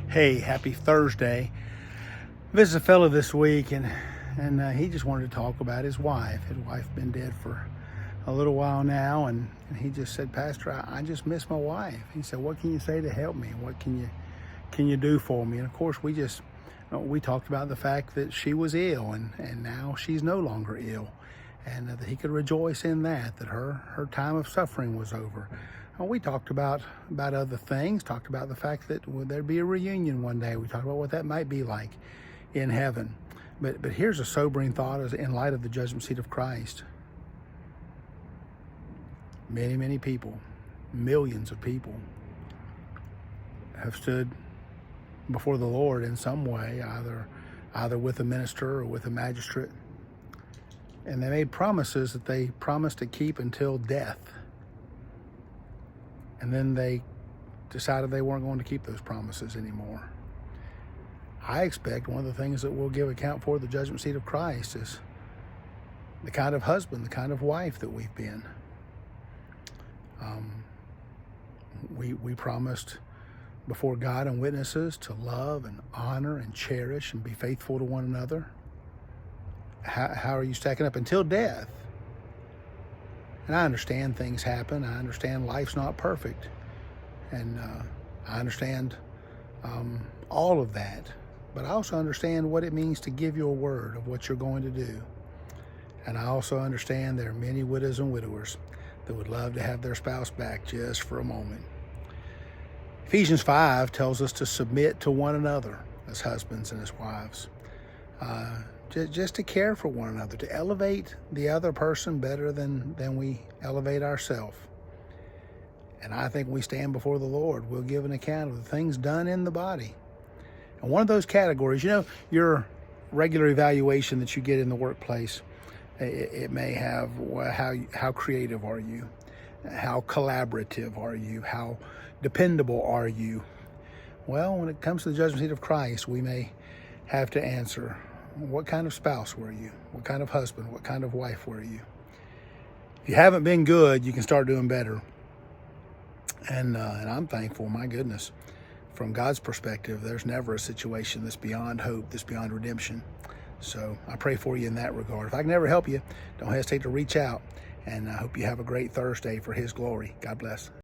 Hey, happy Thursday. Visited a fellow this week, and he just wanted to talk about his wife. His wife been dead for a little while now, and he just said, Pastor, I just miss my wife. He said, what can you say to help me? What can you do for me? And of course, we talked about the fact that she was ill, and now she's no longer ill, and that he could rejoice in that her time of suffering was over. We talked about other things, talked about the fact that there'd be a reunion one day. We talked about what that might be like in heaven. But here's a sobering thought as in light of the judgment seat of Christ. Many, many people, millions of people, have stood before the Lord in some way, either with a minister or with a magistrate, and they made promises that they promised to keep until death. And then they decided they weren't going to keep those promises anymore. I expect one of the things that we'll give account for at the judgment seat of Christ is the kind of husband, the kind of wife that we've been. We promised before God and witnesses to love and honor and cherish and be faithful to one another. How are you stacking up until death? And I understand things happen. I understand life's not perfect. And I understand all of that. But I also understand what it means to give your word of what you're going to do. And I also understand there are many widows and widowers that would love to have their spouse back just for a moment. Ephesians 5 tells us to submit to one another as husbands and as wives. Just to care for one another, to elevate the other person better than we elevate ourselves. And I think when we stand before the Lord, we'll give an account of the things done in the body. And one of those categories, your regular evaluation that you get in the workplace, it may have how creative are you? How collaborative are you? How dependable are you? Well, when it comes to the judgment seat of Christ, we may have to answer, what kind of spouse were you? What kind of husband? What kind of wife were you? If you haven't been good, you can start doing better. And I'm thankful, my goodness, from God's perspective, there's never a situation that's beyond hope, that's beyond redemption. So I pray for you in that regard. If I can ever help you, don't hesitate to reach out. And I hope you have a great Thursday for His glory. God bless.